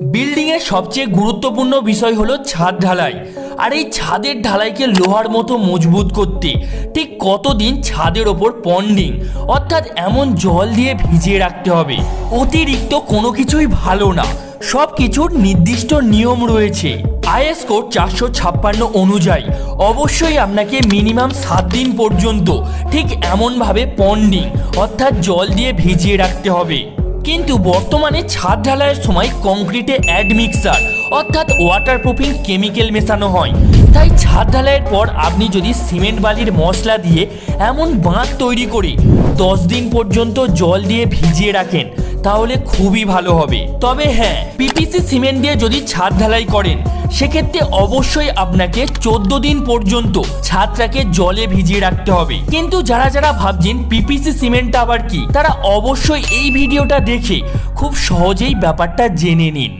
Building এর সবচেয়ে গুরুত্বপূর্ণ বিষয় হলো ছাদ ঢালাই। আর এই ছাদের ঢালাইকে লোহার মতো মজবুত করতে ঠিক কতদিন ছাদের ওপর পন্ডিং অর্থাৎ এমন জল দিয়ে ভিজিয়ে রাখতে হবে। অতিরিক্ত কোনো কিছুই ভালো না, সব কিছুর নির্দিষ্ট নিয়ম রয়েছে। আইএস কোড 456 অনুযায়ী অবশ্যই আপনাকে মিনিমাম 7 দিন পর্যন্ত ঠিক এমনভাবে পন্ডিং অর্থাৎ জল দিয়ে ভিজিয়ে রাখতে হবে। কিন্তু বর্তমানে ছাদ ঢালাইয়ের সময় কংক্রিটে অ্যাডমিক্সার অর্থাৎ ওয়াটারপ্রুফিং কেমিক্যাল মেশানো হয়, তাই ছাদ ঢালাইয়ের পর আপনি যদি সিমেন্ট বালির মশলা দিয়ে এমন বাঁধ তৈরি করে 10 দিন পর্যন্ত জল দিয়ে ভিজিয়ে রাখেন তাহলে খুবই ভালো হবে। তবে হ্যাঁ, পিপিসি সিমেন্ট দিয়ে যদি ছাদ ঢালাই করেন সেক্ষেত্রে অবশ্যই আপনাকে 14 দিন পর্যন্ত ছাদটাকে জলে ভিজিয়ে রাখতে হবে। কিন্তু যারা যারা ভাবছেন পিপিসি সিমেন্টটা আবার কি, তারা অবশ্যই এই ভিডিওটা দেখে খুব সহজেই ব্যাপারটা জেনে নিন।